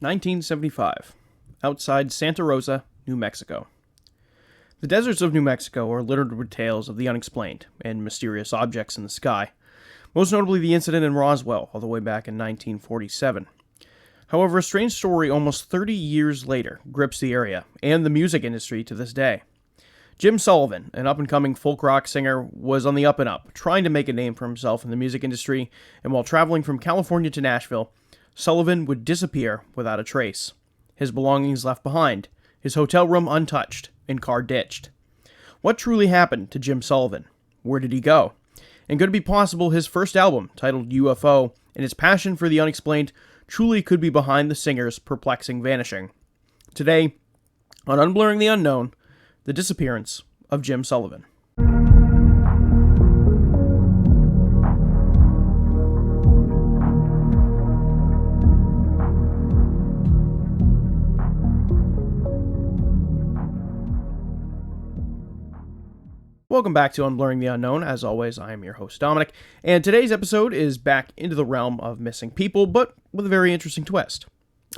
1975, outside Santa Rosa, New Mexico. The deserts of New Mexico are littered with tales of the unexplained and mysterious objects in the sky, most notably the incident in Roswell all the way back in 1947. However, a strange story almost 30 years later grips the area and the music industry to this day. Jim Sullivan, an up-and-coming folk rock singer, was on the up and up, trying to make a name for himself in the music industry, and while traveling from California to Nashville, Sullivan would disappear without a trace. His belongings left behind, his hotel room untouched, and car ditched. What truly happened to Jim Sullivan? Where did he go? And could it be possible his first album, titled UFO, and his passion for the unexplained, truly could be behind the singer's perplexing vanishing? Today, on Unblurring the Unknown, the disappearance of Jim Sullivan. Welcome back to Unblurring the Unknown. As always, I am your host, Dominic, and today's episode is back into the realm of missing people, but with a very interesting twist.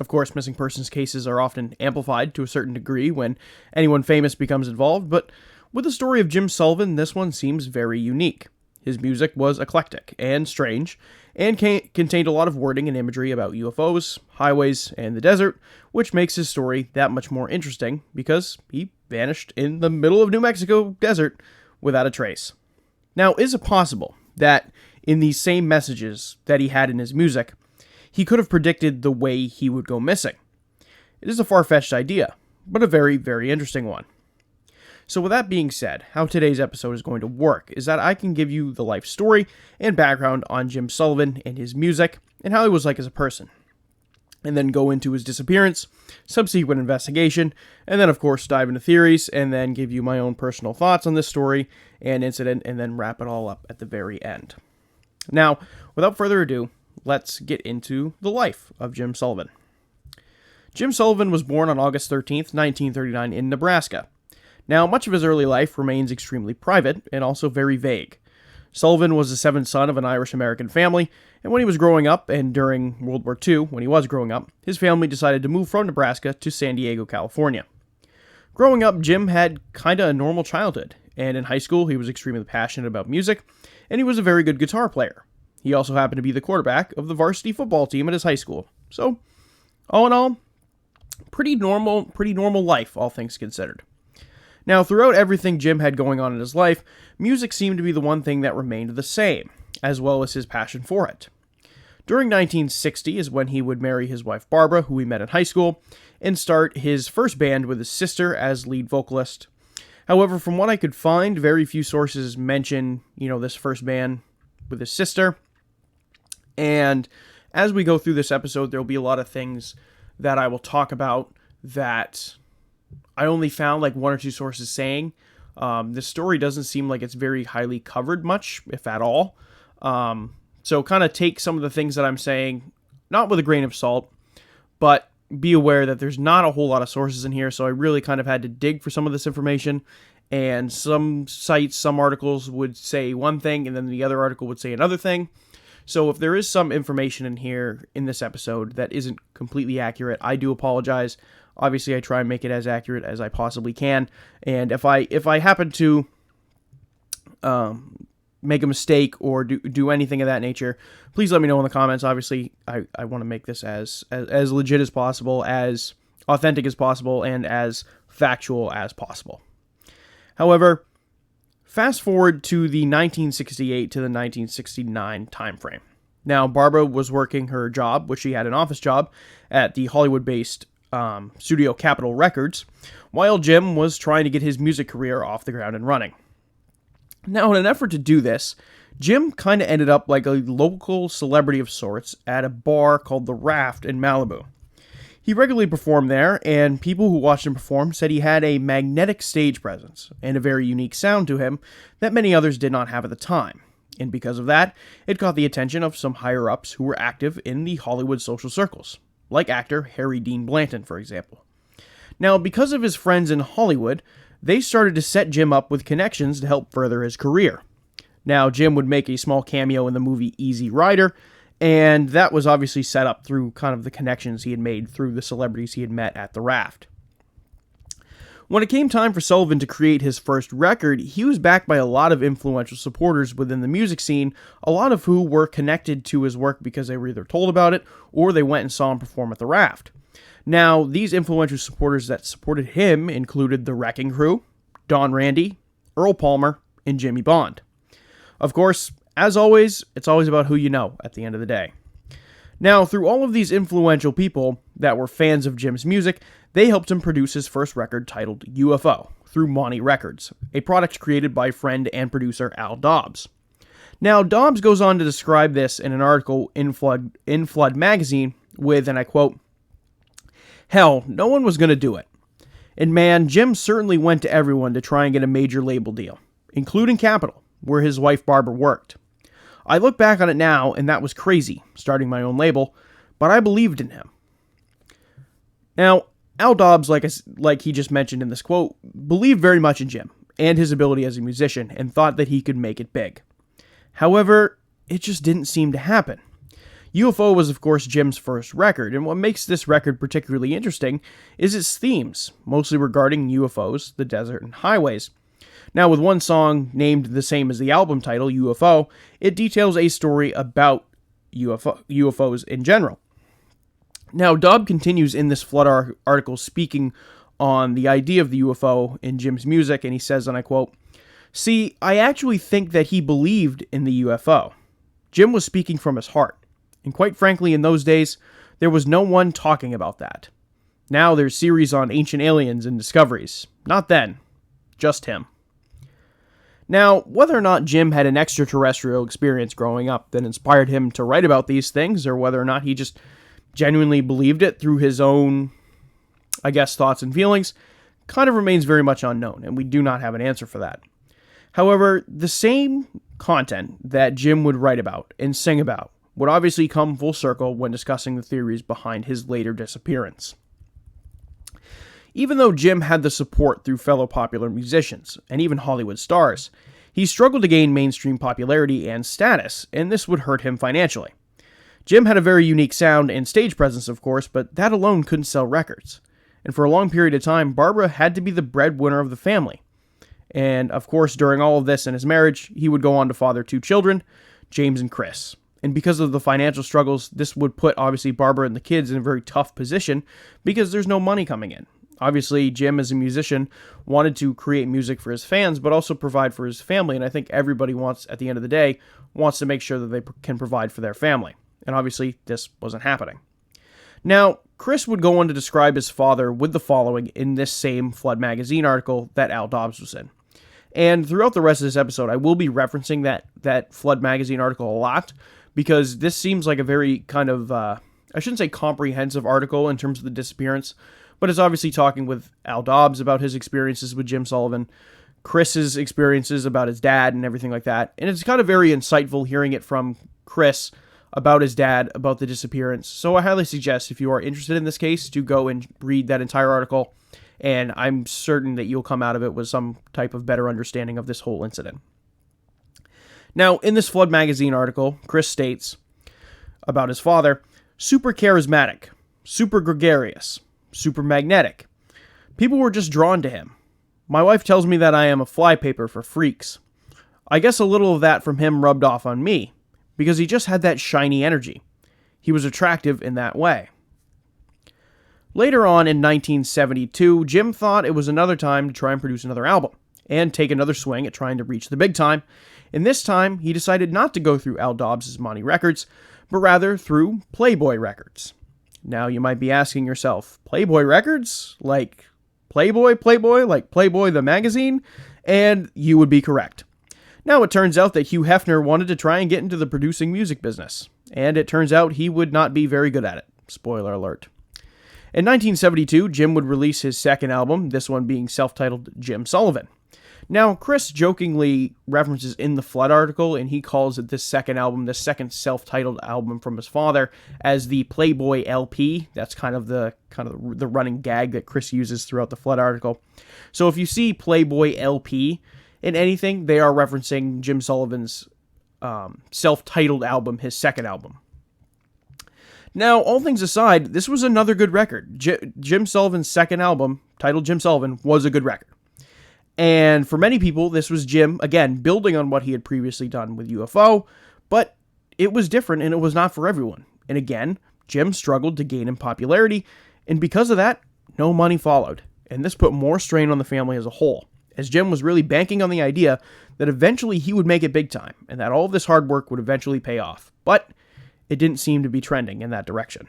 Of course, missing persons cases are often amplified to a certain degree when anyone famous becomes involved, but with the story of Jim Sullivan, this one seems very unique. His music was eclectic and strange, and contained a lot of wording and imagery about UFOs, highways, and the desert, which makes his story that much more interesting because he vanished in the middle of New Mexico desert without a trace. Now, is it possible that in these same messages that he had in his music, he could have predicted the way he would go missing? It is a far-fetched idea, but a very, very interesting one. So with that being said, how today's episode is going to work is that I can give you the life story and background on Jim Sullivan and his music, and how he was like as a person, and then go into his disappearance, subsequent investigation, and then of course dive into theories, and then give you my own personal thoughts on this story and incident, and then wrap it all up at the very end. Now, without further ado, let's get into the life of Jim Sullivan. Jim Sullivan was born on August 13th, 1939 in Nebraska. Now, much of his early life remains extremely private and also very vague. Sullivan was the seventh son of an Irish-American family, and when he was growing up, and during World War II, when he was growing up, his family decided to move from Nebraska to San Diego, California. Growing up, Jim had kinda a normal childhood, and in high school, he was extremely passionate about music, and he was a very good guitar player. He also happened to be the quarterback of the varsity football team at his high school. So, all in all, pretty normal life, all things considered. Now, throughout everything Jim had going on in his life, music seemed to be the one thing that remained the same, as well as his passion for it. During 1960 is when he would marry his wife Barbara, who he met in high school, and start his first band with his sister as lead vocalist. However, from what I could find, very few sources mention, this first band with his sister. And as we go through this episode, there will be a lot of things that I will talk about that I only found like one or two sources saying. This story doesn't seem like it's very highly covered much, if at all. So kind of take some of the things that I'm saying, not with a grain of salt, but be aware that there's not a whole lot of sources in here, so I really kind of had to dig for some of this information, and some sites, some articles would say one thing, and then the other article would say another thing. So if there is some information in here in this episode that isn't completely accurate, I do apologize. Obviously, I try and make it as accurate as I possibly can, and if I happen to make a mistake or do anything of that nature, please let me know in the comments. Obviously, I want to make this as legit as possible, as authentic as possible, and as factual as possible. However, fast forward to the 1968 to the 1969 time frame. Now, Barbara was working her job, which she had an office job, at the Hollywood-based studio Capitol Records, while Jim was trying to get his music career off the ground and running. Now, in an effort to do this, Jim kind of ended up like a local celebrity of sorts at a bar called The Raft in Malibu. He regularly performed there, and people who watched him perform said he had a magnetic stage presence and a very unique sound to him that many others did not have at the time. And because of that, it caught the attention of some higher-ups who were active in the Hollywood social circles, like actor Harry Dean Blanton, for example. Now, because of his friends in Hollywood, they started to set Jim up with connections to help further his career. Now, Jim would make a small cameo in the movie Easy Rider, And that was obviously set up through kind of the connections he had made through the celebrities he had met at the raft. When it came time for Sullivan to create his first record, he was backed by a lot of influential supporters within the music scene, a lot of who were connected to his work because they were either told about it or they went and saw him perform at the raft. Now, these influential supporters that supported him included the Wrecking Crew, Don Randy, Earl Palmer, and Jimmy Bond. Of course, as always, it's always about who you know at the end of the day. Now, through all of these influential people that were fans of Jim's music, they helped him produce his first record titled UFO through Monty Records, a product created by friend and producer Al Dobbs. Now, Dobbs goes on to describe this in an article in Flood magazine with, and I quote, "Hell, no one was going to do it. And man, Jim certainly went to everyone to try and get a major label deal, including Capitol, where his wife Barbara worked. I look back on it now, and that was crazy, starting my own label, but I believed in him." Now, Al Dobbs, like he just mentioned in this quote, believed very much in Jim and his ability as a musician and thought that he could make it big. However, it just didn't seem to happen. UFO was, of course, Jim's first record, and what makes this record particularly interesting is its themes, mostly regarding UFOs, the desert, and highways. Now, with one song named the same as the album title, UFO, it details a story about UFOs in general. Now, Dobb continues in this Flood article speaking on the idea of the UFO in Jim's music, and he says, and I quote, "See, I actually think that he believed in the UFO. Jim was speaking from his heart, and quite frankly, in those days, there was no one talking about that. Now there's series on ancient aliens and discoveries. Not then. Just him." Now, whether or not Jim had an extraterrestrial experience growing up that inspired him to write about these things, or whether or not he just genuinely believed it through his own, thoughts and feelings, kind of remains very much unknown, and we do not have an answer for that. However, the same content that Jim would write about and sing about would obviously come full circle when discussing the theories behind his later disappearance. Even though Jim had the support through fellow popular musicians, and even Hollywood stars, he struggled to gain mainstream popularity and status, and this would hurt him financially. Jim had a very unique sound and stage presence, of course, but that alone couldn't sell records. And for a long period of time, Barbara had to be the breadwinner of the family. And, of course, during all of this in his marriage, he would go on to father 2 children, James and Chris. And because of the financial struggles, this would put, obviously, Barbara and the kids in a very tough position because there's no money coming in. Obviously, Jim, as a musician, wanted to create music for his fans, but also provide for his family. And I think everybody wants, at the end of the day, wants to make sure that they can provide for their family. And obviously, this wasn't happening. Now, Chris would go on to describe his father with the following in this same Flood magazine article that Al Dobbs was in. And throughout the rest of this episode, I will be referencing that Flood magazine article a lot, because this seems like a very kind of, I shouldn't say comprehensive article in terms of the disappearance, but it's obviously talking with Al Dobbs about his experiences with Jim Sullivan, Chris's experiences about his dad and everything like that. And it's kind of very insightful hearing it from Chris about his dad, about the disappearance. So I highly suggest, if you are interested in this case, to go and read that entire article, and I'm certain that you'll come out of it with some type of better understanding of this whole incident. Now, in this Flood magazine article, Chris states about his father, "Super charismatic, super gregarious, super magnetic. People were just drawn to him. My wife tells me that I am a flypaper for freaks. I guess a little of that from him rubbed off on me, because he just had that shiny energy. He was attractive in that way." Later on in 1972, Jim thought it was another time to try and produce another album, and take another swing at trying to reach the big time, and this time he decided not to go through Al Dobbs' Monty Records, but rather through Playboy Records. Now you might be asking yourself, Playboy Records? Like Playboy, like Playboy the magazine? And you would be correct. Now, it turns out that Hugh Hefner wanted to try and get into the producing music business, and it turns out he would not be very good at it. Spoiler alert. In 1972, Jim would release his second album, this one being self-titled Jim Sullivan. Now, Chris jokingly references in the Flood article, and he calls it this second album, this second self-titled album from his father, as the Playboy LP. That's kind of the running gag that Chris uses throughout the Flood article. So if you see Playboy LP in anything, they are referencing Jim Sullivan's self-titled album, his second album. Now, all things aside, this was another good record. Jim Sullivan's second album, titled Jim Sullivan, was a good record. And for many people, this was Jim, again, building on what he had previously done with UFO, but it was different and it was not for everyone. And again, Jim struggled to gain in popularity, and because of that, no money followed. And this put more strain on the family as a whole, as Jim was really banking on the idea that eventually he would make it big time, and that all of this hard work would eventually pay off. But it didn't seem to be trending in that direction.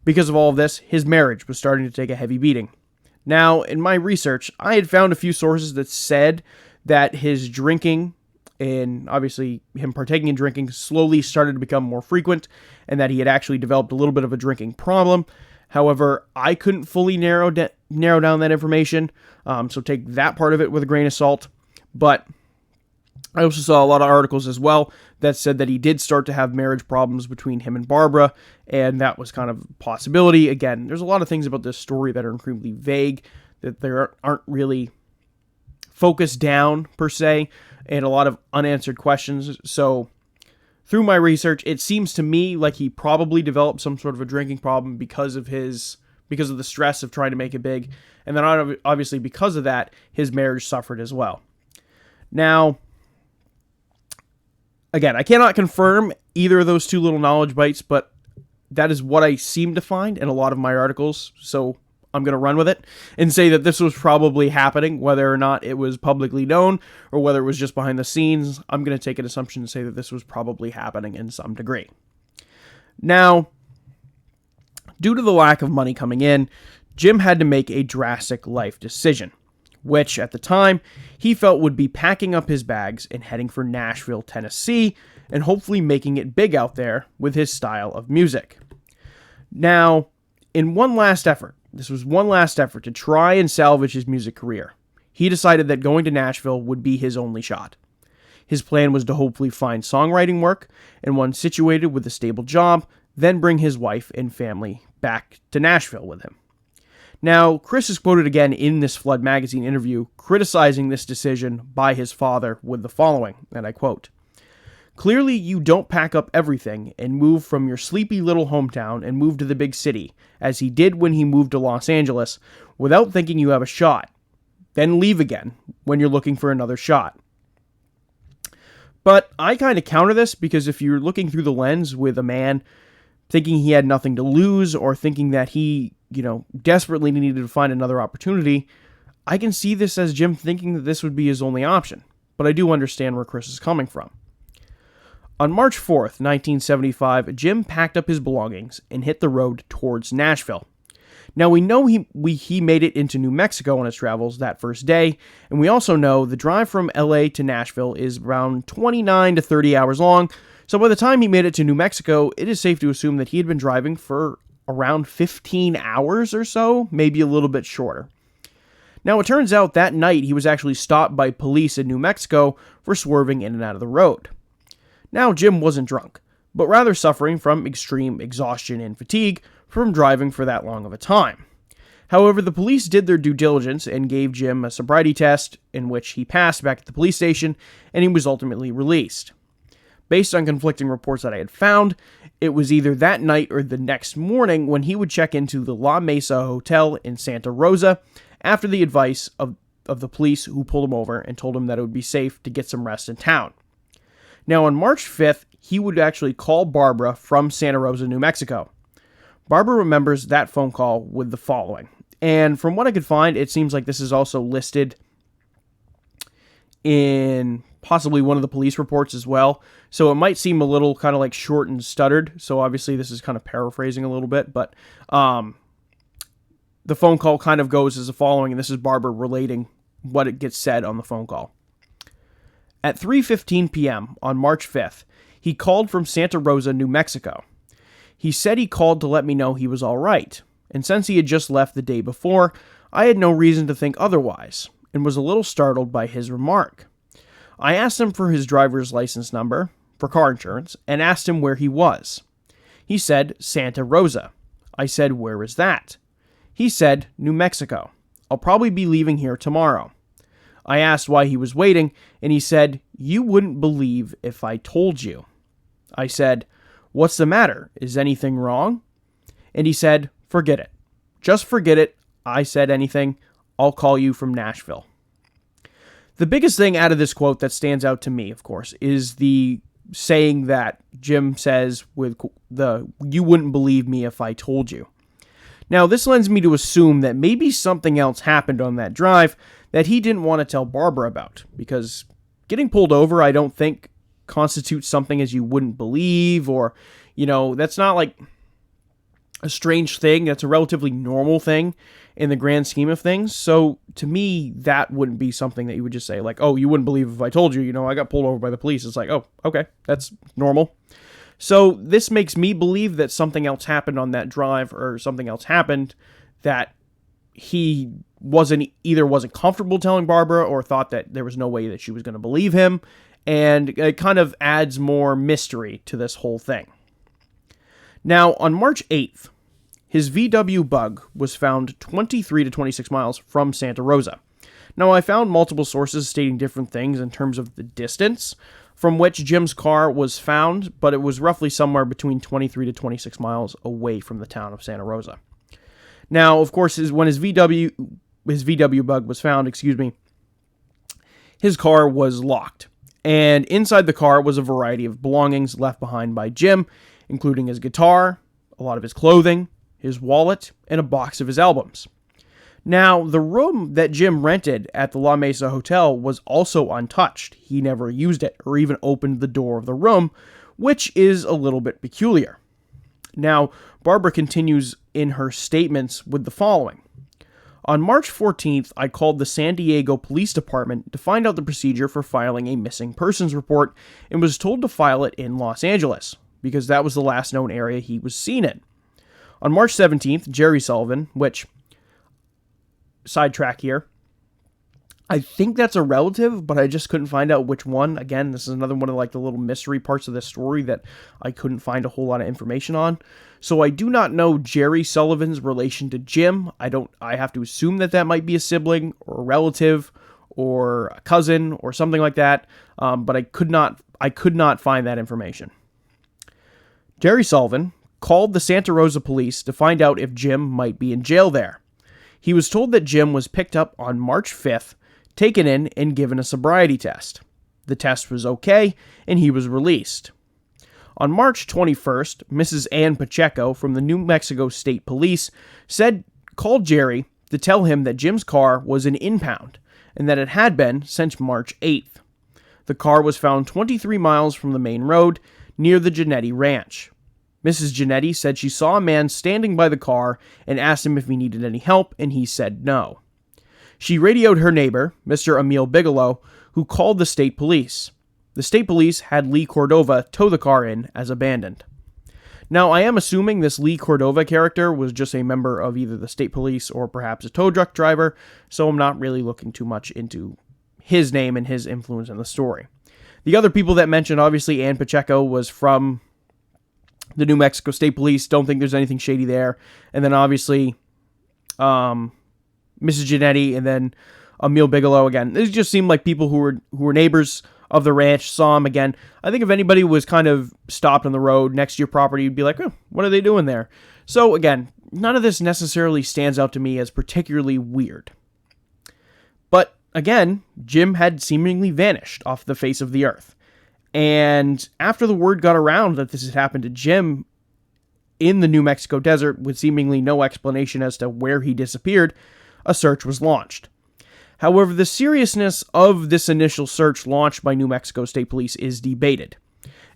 Because of all of this, his marriage was starting to take a heavy beating. Now, in my research, I had found a few sources that said that his drinking, and obviously him partaking in drinking, slowly started to become more frequent, and that he had actually developed a little bit of a drinking problem. However, I couldn't fully narrow down that information, so take that part of it with a grain of salt. But I also saw a lot of articles as well that said that he did start to have marriage problems between him and Barbara, and that was kind of a possibility. Again, there's a lot of things about this story that are incredibly vague, that there aren't really focused down, per se, and a lot of unanswered questions. So through my research, it seems to me like he probably developed some sort of a drinking problem because of the stress of trying to make it big, and then obviously because of that, his marriage suffered as well. Now, again, I cannot confirm either of those two little knowledge bites, but that is what I seem to find in a lot of my articles, so I'm going to run with it and say that this was probably happening, whether or not it was publicly known or whether it was just behind the scenes. I'm going to take an assumption and say that this was probably happening in some degree. Now, due to the lack of money coming in, Jim had to make a drastic life decision, which at the time he felt would be packing up his bags and heading for Nashville, Tennessee, and hopefully making it big out there with his style of music. Now, in one last effort to try and salvage his music career, he decided that going to Nashville would be his only shot. His plan was to hopefully find songwriting work, and once situated with a stable job, then bring his wife and family back to Nashville with him. Now, Chris is quoted again in this Flood magazine interview criticizing this decision by his father with the following, and I quote, "Clearly you don't pack up everything and move from your sleepy little hometown and move to the big city, as he did when he moved to Los Angeles, without thinking you have a shot. Then leave again when you're looking for another shot." But I kind of counter this, because if you're looking through the lens with a man thinking he had nothing to lose, or thinking that he, desperately needed to find another opportunity, I can see this as Jim thinking that this would be his only option. But I do understand where Chris is coming from. On March 4th, 1975, Jim packed up his belongings and hit the road towards Nashville. Now, we know he made it into New Mexico on his travels that first day, and we also know the drive from LA to Nashville is around 29 to 30 hours long, so by the time he made it to New Mexico, it is safe to assume that he had been driving for around 15 hours or so, maybe a little bit shorter. Now, it turns out that night he was actually stopped by police in New Mexico for swerving in and out of the road. Now, Jim wasn't drunk, but rather suffering from extreme exhaustion and fatigue from driving for that long of a time. However, the police did their due diligence and gave Jim a sobriety test, in which he passed back at the police station, and he was ultimately released. Based on conflicting reports that I had found, it was either that night or the next morning when he would check into the La Mesa Hotel in Santa Rosa after the advice of the police, who pulled him over and told him that it would be safe to get some rest in town. Now, on March 5th, he would actually call Barbara from Santa Rosa, New Mexico. Barbara remembers that phone call with the following. And from what I could find, it seems like this is also listed in possibly one of the police reports as well. So it might seem a little kind of like short and stuttered. So obviously this is kind of paraphrasing a little bit. But the phone call kind of goes as the following. And this is Barbara relating what it gets said on the phone call. At 3:15 p.m. on March 5th, he called from Santa Rosa, New Mexico. He said he called to let me know he was all right, and since he had just left the day before, I had no reason to think otherwise, and was a little startled by his remark. I asked him for his driver's license number, for car insurance, and asked him where he was. He said, Santa Rosa. I said, where is that? He said, New Mexico. I'll probably be leaving here tomorrow. I asked why he was waiting, and he said, you wouldn't believe if I told you. I said, "What's the matter? Is anything wrong?" And he said, "Forget it. Just forget it. I said anything. I'll call you from Nashville." The biggest thing out of this quote that stands out to me, of course, is the saying that Jim says with the "you wouldn't believe me if I told you." Now, this lends me to assume that maybe something else happened on that drive that he didn't want to tell Barbara about, because getting pulled over, I don't think, constitutes something as you wouldn't believe, or, that's not like a strange thing. That's a relatively normal thing in the grand scheme of things. So to me, that wouldn't be something that you would just say like, "Oh, you wouldn't believe if I told you, I got pulled over by the police." It's like, "Oh, okay, that's normal." So this makes me believe that something else happened on that drive, or something else happened that he wasn't comfortable telling Barbara, or thought that there was no way that she was going to believe him. And it kind of adds more mystery to this whole thing. Now, on March 8th, his VW Bug was found 23 to 26 miles from Santa Rosa. Now, I found multiple sources stating different things in terms of the distance from which Jim's car was found, but it was roughly somewhere between 23 to 26 miles away from the town of Santa Rosa. Now, of course, when his VW Bug was found, his car was locked. And inside the car was a variety of belongings left behind by Jim, including his guitar, a lot of his clothing, his wallet, and a box of his albums. Now, the room that Jim rented at the La Mesa Hotel was also untouched. He never used it or even opened the door of the room, which is a little bit peculiar. Now, Barbara continues in her statements with the following. "On March 14th, I called the San Diego Police Department to find out the procedure for filing a missing persons report and was told to file it in Los Angeles, because that was the last known area he was seen in. On March 17th, Jerry Sullivan," which, sidetrack here, I think that's a relative, but I just couldn't find out which one. Again, this is another one of the little mystery parts of this story that I couldn't find a whole lot of information on. So I do not know Jerry Sullivan's relation to Jim. I have to assume that might be a sibling or a relative or a cousin or something like that. But I could not find that information. Jerry Sullivan called the Santa Rosa police to find out if Jim might be in jail there. He was told that Jim was picked up on March 5th, taken in, and given a sobriety test. The test was okay, and he was released. On March 21st, Mrs. Ann Pacheco from the New Mexico State Police called Jerry to tell him that Jim's car was an impound, and that it had been since March 8th. The car was found 23 miles from the main road, near the Giannetti Ranch. Mrs. Giannetti said she saw a man standing by the car and asked him if he needed any help, and he said no. She radioed her neighbor, Mr. Emil Bigelow, who called the state police. The state police had Lee Cordova tow the car in as abandoned. Now, I am assuming this Lee Cordova character was just a member of either the state police or perhaps a tow truck driver, so I'm not really looking too much into his name and his influence in the story. The other people that mentioned, obviously, Ann Pacheco was from the New Mexico State Police. Don't think there's anything shady there. And then, obviously, Mrs. Giannetti, and then Emil Bigelow again. These just seemed like people who were neighbors of the ranch, saw him again. I think if anybody was kind of stopped on the road next to your property, you'd be like, "Oh, what are they doing there?" So again, none of this necessarily stands out to me as particularly weird. But again, Jim had seemingly vanished off the face of the earth. And after the word got around that this had happened to Jim in the New Mexico desert with seemingly no explanation as to where he disappeared, a search was launched. However, the seriousness of this initial search launched by New Mexico State Police is debated.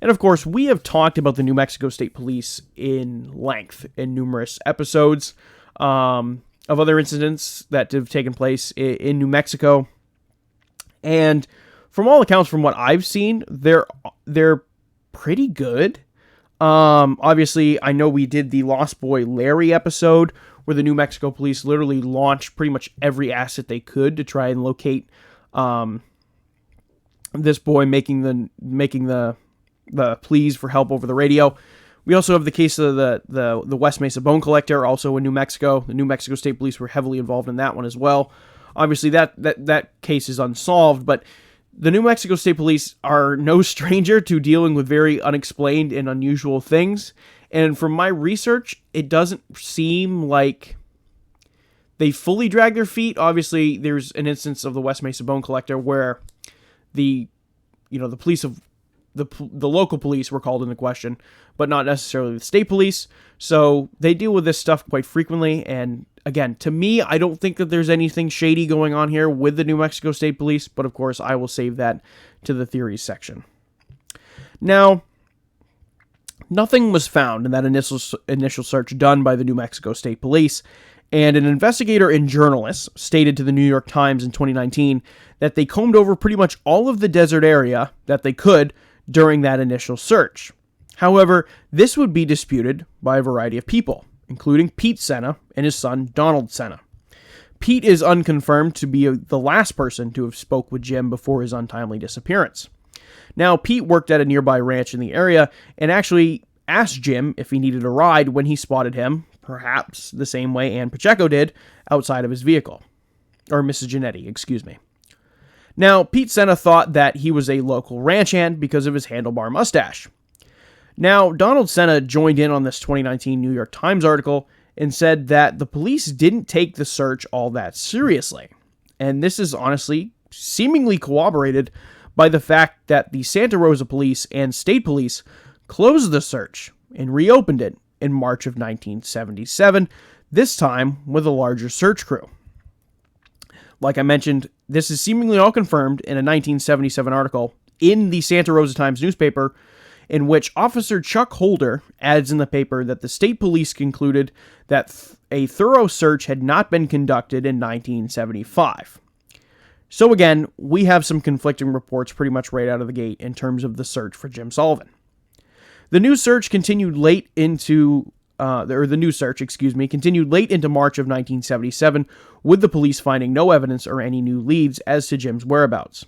And of course, we have talked about the New Mexico State Police in length in numerous episodes of other incidents that have taken place in New Mexico. And from all accounts, from what I've seen, they're pretty good. Obviously, I know we did the Lost Boy Larry episode where the New Mexico Police literally launched pretty much every asset they could to try and locate this boy, making the pleas for help over the radio. We also have the case of the West Mesa Bone Collector, also in New Mexico. The New Mexico State Police were heavily involved in that one as well. Obviously, that case is unsolved, but The New Mexico State Police are no stranger to dealing with very unexplained and unusual things. And from my research, it doesn't seem like they fully drag their feet. Obviously, there's an instance of the West Mesa Bone Collector where the police of the local police were called into question, but not necessarily the state police. So they deal with this stuff quite frequently. And again, to me, I don't think that there's anything shady going on here with the New Mexico State Police, but of course, I will save that to the theories section. Now, nothing was found in that initial search done by the New Mexico State Police, and an investigator and journalist stated to the New York Times in 2019 that they combed over pretty much all of the desert area that they could during that initial search. However, this would be disputed by a variety of people, including Pete Sena and his son Donald Sena. Pete is unconfirmed to be the last person to have spoke with Jim before his untimely disappearance. Now, Pete worked at a nearby ranch in the area and actually asked Jim if he needed a ride when he spotted him, perhaps the same way Ann Pacheco did, outside of his vehicle. Or Mrs. Genetti, excuse me. Now, Pete Sena thought that he was a local ranch hand because of his handlebar mustache. Now, Donald Sena joined in on this 2019 New York Times article and said that the police didn't take the search all that seriously. And this is honestly seemingly corroborated by the fact that the Santa Rosa police and state police closed the search and reopened it in March of 1977, this time with a larger search crew. Like I mentioned, this is seemingly all confirmed in a 1977 article in the Santa Rosa Times newspaper, in which Officer Chuck Holder adds in the paper that the state police concluded that a thorough search had not been conducted in 1975. So again, we have some conflicting reports pretty much right out of the gate in terms of the search for Jim Sullivan. The new search continued late into continued late into March of 1977, with the police finding no evidence or any new leads as to Jim's whereabouts.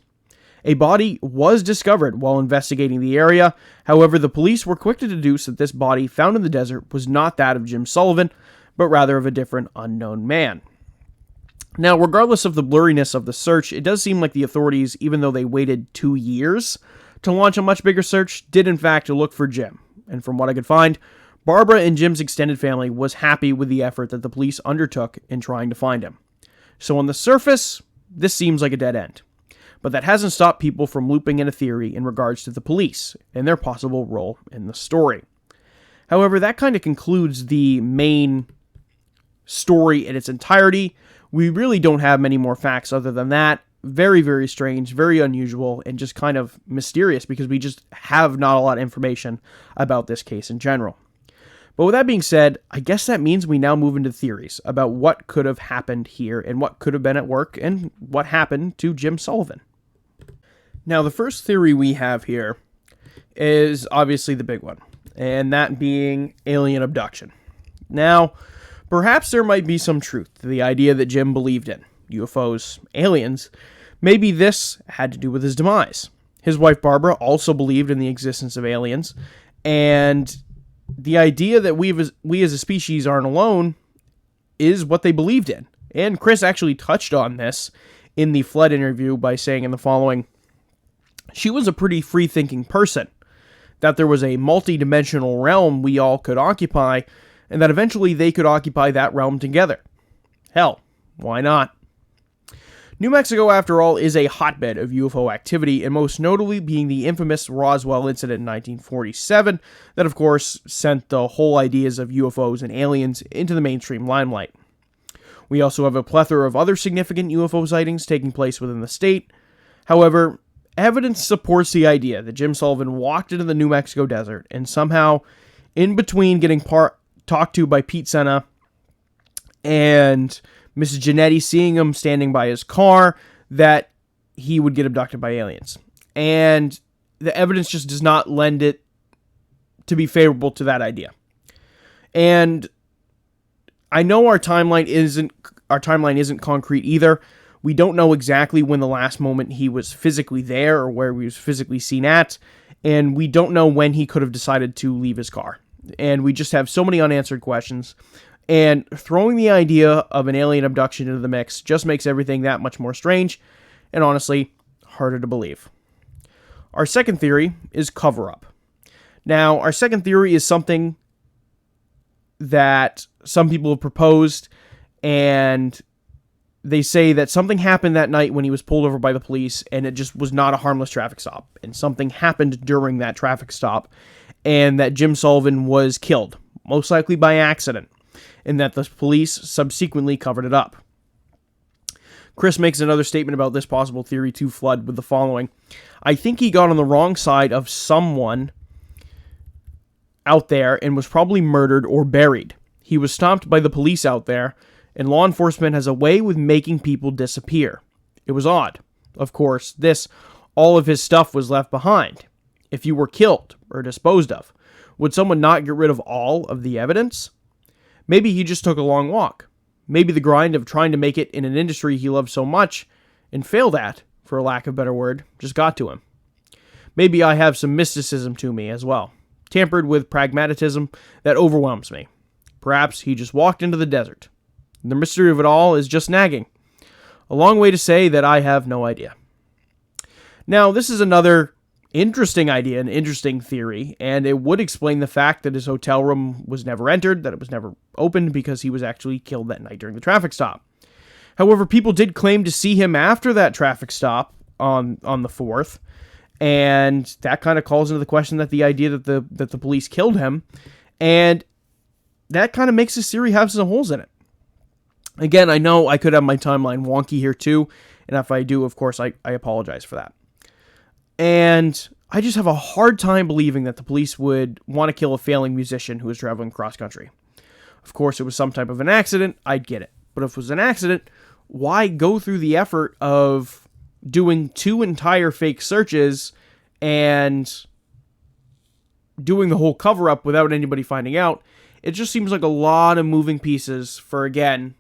A body was discovered while investigating the area. However, the police were quick to deduce that this body found in the desert was not that of Jim Sullivan, but rather of a different unknown man. Now, regardless of the blurriness of the search, it does seem like the authorities, even though they waited 2 years to launch a much bigger search, did in fact look for Jim. And from what I could find, Barbara and Jim's extended family was happy with the effort that the police undertook in trying to find him. So on the surface, this seems like a dead end. But that hasn't stopped people from looping in a theory in regards to the police and their possible role in the story. However, that kind of concludes the main story in its entirety. We really don't have many more facts other than that. Very, very strange, very unusual, and just kind of mysterious because we just have not a lot of information about this case in general. But with that being said, I guess that means we now move into theories about what could have happened here and what could have been at work and what happened to Jim Sullivan. Now, the first theory we have here is obviously the big one, and that being alien abduction. Now, perhaps there might be some truth to the idea that Jim believed in, UFOs, aliens. Maybe this had to do with his demise. His wife Barbara also believed in the existence of aliens, and the idea that we as a species aren't alone is what they believed in. And Chris actually touched on this in the Flood interview by saying in the following, she was a pretty free-thinking person, that there was a multi-dimensional realm we all could occupy, and that eventually they could occupy that realm together. Hell, why not? New Mexico, after all, is a hotbed of UFO activity, and most notably being the infamous Roswell incident in 1947, that of course sent the whole ideas of UFOs and aliens into the mainstream limelight. We also have a plethora of other significant UFO sightings taking place within the state. However, evidence supports the idea that Jim Sullivan walked into the New Mexico desert and somehow, in between getting talked to by Pete Sena and Mrs. Genetti seeing him standing by his car, that he would get abducted by aliens. And the evidence just does not lend it to be favorable to that idea. And I know our timeline isn't concrete either. We don't know exactly when the last moment he was physically there or where he was physically seen at, and we don't know when he could have decided to leave his car. And we just have so many unanswered questions, and throwing the idea of an alien abduction into the mix just makes everything that much more strange, and honestly, harder to believe. Our second theory is cover-up. Now, our second theory is something that some people have proposed, and they say that something happened that night when he was pulled over by the police, and it just was not a harmless traffic stop. And something happened during that traffic stop, and that Jim Sullivan was killed, most likely by accident, and that the police subsequently covered it up. Chris makes another statement about this possible theory to Flood with the following: I think he got on the wrong side of someone out there and was probably murdered or buried. He was stopped by the police out there, and law enforcement has a way with making people disappear. It was odd. Of course, all of his stuff was left behind. If you were killed or disposed of, would someone not get rid of all of the evidence? Maybe he just took a long walk. Maybe the grind of trying to make it in an industry he loved so much and failed at, for a lack of a better word, just got to him. Maybe I have some mysticism to me as well, tampered with pragmatism that overwhelms me. Perhaps he just walked into the desert. The mystery of it all is just nagging. A long way to say that I have no idea. Now, this is another interesting idea, an interesting theory, and it would explain the fact that his hotel room was never entered, that it was never opened, because he was actually killed that night during the traffic stop. However, people did claim to see him after that traffic stop on the 4th, and that kind of calls into the question that the idea that the police killed him, and that kind of makes this theory have some holes in it. Again, I know I could have my timeline wonky here too, and if I do, of course, I apologize for that. And I just have a hard time believing that the police would want to kill a failing musician who was traveling cross country. Of course, it was some type of an accident, I'd get it. But if it was an accident, why go through the effort of doing 2 entire fake searches and doing the whole cover-up without anybody finding out? It just seems like a lot of moving pieces for, again,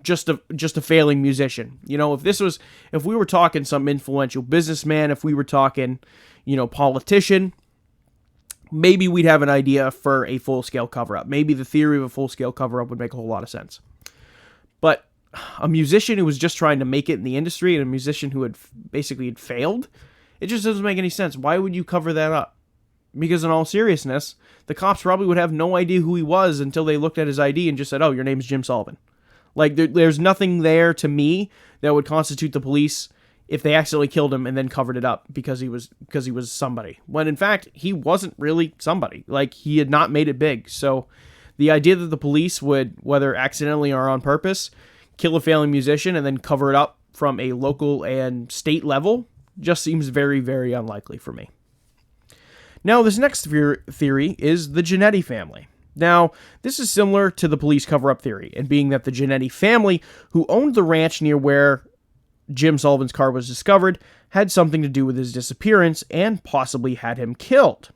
just a failing musician. You know, if we were talking some influential businessman, if we were talking, politician, maybe we'd have an idea for a full-scale cover-up. Maybe the theory of a full-scale cover-up would make a whole lot of sense. But a musician who was just trying to make it in the industry, and a musician who had failed, it just doesn't make any sense. Why would you cover that up? Because in all seriousness, the cops probably would have no idea who he was until they looked at his ID and just said, oh, your name's Jim Sullivan. Like, there's nothing there to me that would constitute the police if they accidentally killed him and then covered it up because he was somebody. When, in fact, he wasn't really somebody. Like, he had not made it big. So the idea that the police would, whether accidentally or on purpose, kill a failing musician and then cover it up from a local and state level just seems very, very unlikely for me. Now, this next theory is the Giannetti family. Now, this is similar to the police cover-up theory, and being that the Giannetti family, who owned the ranch near where Jim Sullivan's car was discovered, had something to do with his disappearance and possibly had him killed.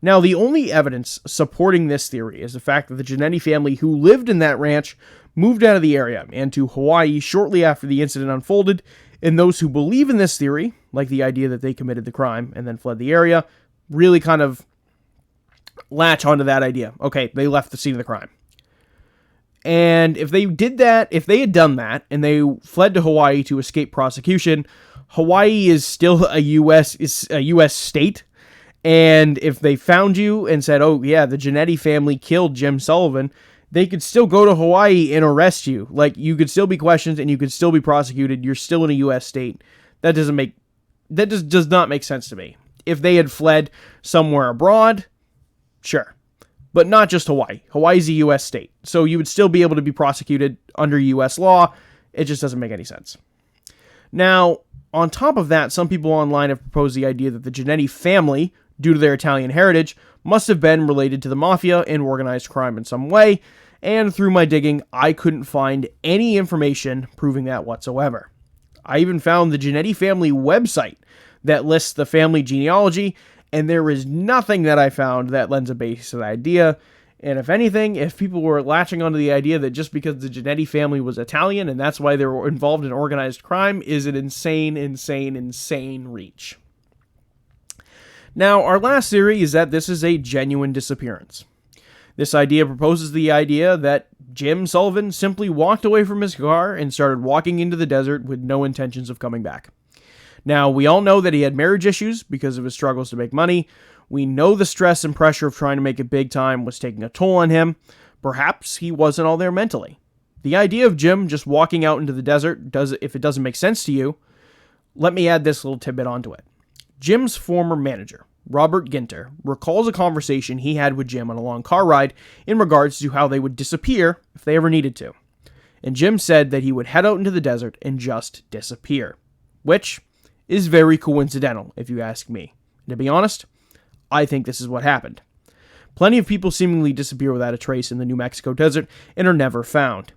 Now, the only evidence supporting this theory is the fact that the Giannetti family who lived in that ranch moved out of the area and to Hawaii shortly after the incident unfolded, and those who believe in this theory, like the idea that they committed the crime and then fled the area, really kind of latch onto that idea. Okay, they left the scene of the crime. And if they did that, if they had done that, and they fled to Hawaii to escape prosecution, Hawaii is still a U.S. state. And if they found you and said, oh yeah, the Giannetti family killed Jim Sullivan, they could still go to Hawaii and arrest you. Like, you could still be questioned and you could still be prosecuted. You're still in a U.S. state. That does not make sense to me. If they had fled somewhere abroad, sure. But not just Hawaii. Hawaii's a U.S. state. So you would still be able to be prosecuted under U.S. law. It just doesn't make any sense. Now, on top of that, some people online have proposed the idea that the Giannetti family, due to their Italian heritage, must have been related to the mafia and organized crime in some way. And through my digging, I couldn't find any information proving that whatsoever. I even found the Giannetti family website that lists the family genealogy, and there is nothing that I found that lends a base to the idea. And if anything, if people were latching onto the idea that just because the Giannetti family was Italian and that's why they were involved in organized crime is an insane reach. Now, our last theory is that this is a genuine disappearance. This idea proposes the idea that Jim Sullivan simply walked away from his car and started walking into the desert with no intentions of coming back. Now, we all know that he had marriage issues because of his struggles to make money. We know the stress and pressure of trying to make it big time was taking a toll on him. Perhaps he wasn't all there mentally. The idea of Jim just walking out into the desert, if it doesn't make sense to you, let me add this little tidbit onto it. Jim's former manager, Robert Ginter, recalls a conversation he had with Jim on a long car ride in regards to how they would disappear if they ever needed to. And Jim said that he would head out into the desert and just disappear, which is very coincidental, if you ask me. And to be honest, I think this is what happened. Plenty of people seemingly disappear without a trace in the New Mexico desert and are never found.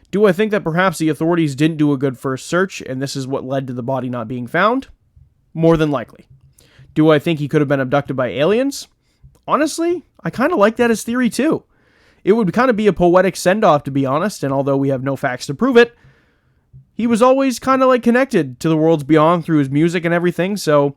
Do I think that perhaps the authorities didn't do a good first search and this is what led to the body not being found? More than likely. Do I think he could have been abducted by aliens? Honestly, I kind of like that as theory too. It would kind of be a poetic send-off, to be honest, and although we have no facts to prove it, he was always kind of like connected to the worlds beyond through his music and everything, so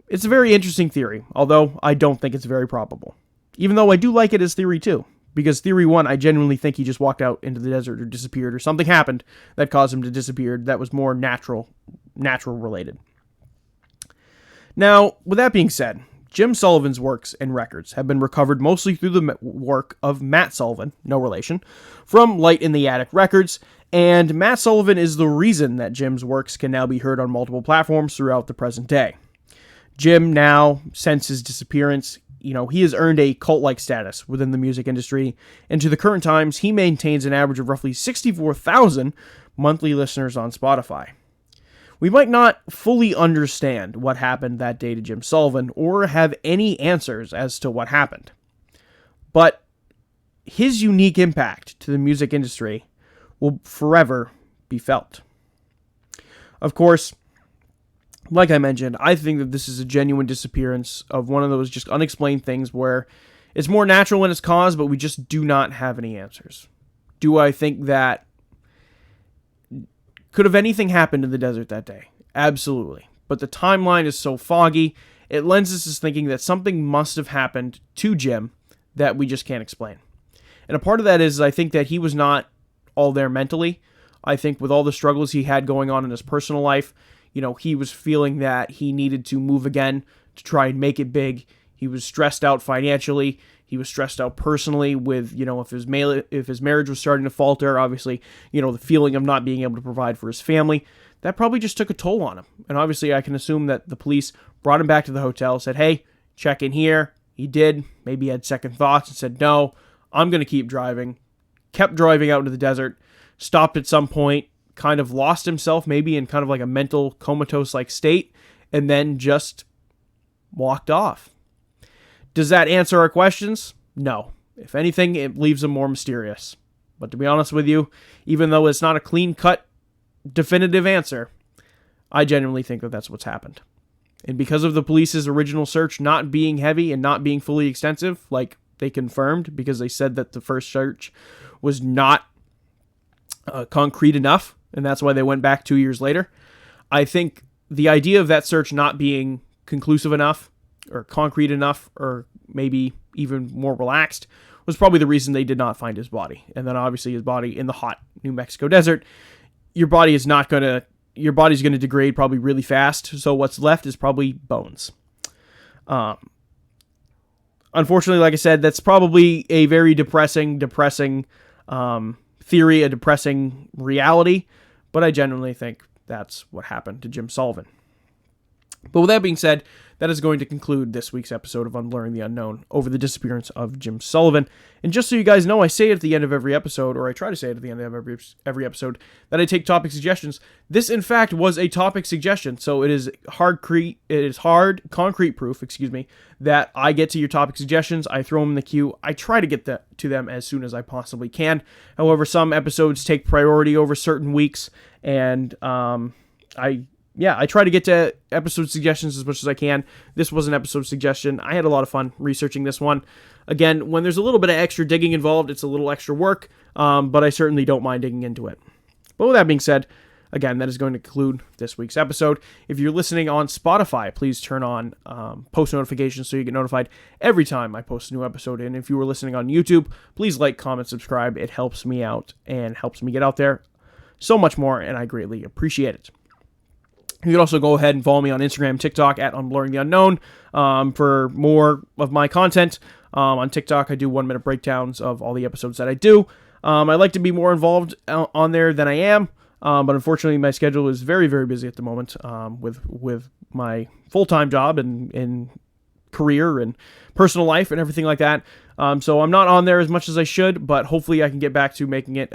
it's a very interesting theory, although I don't think it's very probable. Even though I do like it as theory too, because theory one, I genuinely think he just walked out into the desert or disappeared or something happened that caused him to disappear that was more natural related. Now, with that being said, Jim Sullivan's works and records have been recovered mostly through the work of Matt Sullivan, no relation, from Light in the Attic Records, and Matt Sullivan is the reason that Jim's works can now be heard on multiple platforms throughout the present day. Jim now, since his disappearance, he has earned a cult-like status within the music industry, and to the current times, he maintains an average of roughly 64,000 monthly listeners on Spotify. We might not fully understand what happened that day to Jim Sullivan or have any answers as to what happened. But his unique impact to the music industry will forever be felt. Of course, like I mentioned, I think that this is a genuine disappearance of one of those just unexplained things where it's more natural in its cause, but we just do not have any answers. Do I think that could have anything happened in the desert that day? Absolutely. But the timeline is so foggy, it lends us to thinking that something must have happened to Jim that we just can't explain. And a part of that is I think that he was not all there mentally. I think with all the struggles he had going on in his personal life, he was feeling that he needed to move again to try and make it big. He was stressed out financially. He was stressed out personally with, if his marriage was starting to falter, obviously, the feeling of not being able to provide for his family. That probably just took a toll on him. And obviously, I can assume that the police brought him back to the hotel, said, hey, check in here. He did. Maybe he had second thoughts and said, no, I'm going to keep driving. Kept driving out into the desert. Stopped at some point. Kind of lost himself maybe in kind of like a mental comatose-like state. And then just walked off. Does that answer our questions? No. If anything, it leaves them more mysterious. But to be honest with you, even though it's not a clean-cut, definitive answer, I genuinely think that that's what's happened. And because of the police's original search not being heavy and not being fully extensive, like they confirmed, because they said that the first search was not concrete enough, and that's why they went back 2 years later, I think the idea of that search not being conclusive enough, or concrete enough, or maybe even more relaxed, was probably the reason they did not find his body. And then obviously his body in the hot New Mexico desert, your body's going to degrade probably really fast, so what's left is probably bones. Unfortunately, like I said, that's probably a very depressing theory, a depressing reality, but I genuinely think that's what happened to Jim Sullivan. But with that being said, that is going to conclude this week's episode of Unblurring the Unknown over the disappearance of Jim Sullivan. And just so you guys know, I say it at the end of every episode, or I try to say it at the end of every episode, that I take topic suggestions. This, in fact, was a topic suggestion, so it is concrete proof, that I get to your topic suggestions. I throw them in the queue. I try to get to them as soon as I possibly can. However, some episodes take priority over certain weeks, and I try to get to episode suggestions as much as I can. This was an episode suggestion. I had a lot of fun researching this one. Again, when there's a little bit of extra digging involved, it's a little extra work, but I certainly don't mind digging into it. But with that being said, again, that is going to conclude this week's episode. If you're listening on Spotify, please turn on post notifications so you get notified every time I post a new episode. And if you were listening on YouTube, please like, comment, subscribe. It helps me out and helps me get out there so much more, and I greatly appreciate it. You can also go ahead and follow me on Instagram and TikTok at Unblurring the Unknown for more of my content. On TikTok, I do 1-minute breakdowns of all the episodes that I do. I like to be more involved on there than I am, but unfortunately, my schedule is very, very busy at the moment with my full-time job and career and personal life and everything like that. So I'm not on there as much as I should, but hopefully I can get back to making it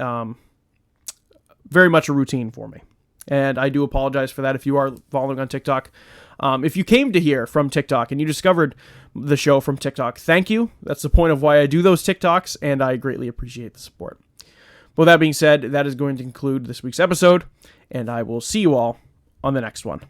very much a routine for me. And I do apologize for that if you are following on TikTok. If you came to here from TikTok and you discovered the show from TikTok, thank you. That's the point of why I do those TikToks, and I greatly appreciate the support. With that being said, that is going to conclude this week's episode, and I will see you all on the next one.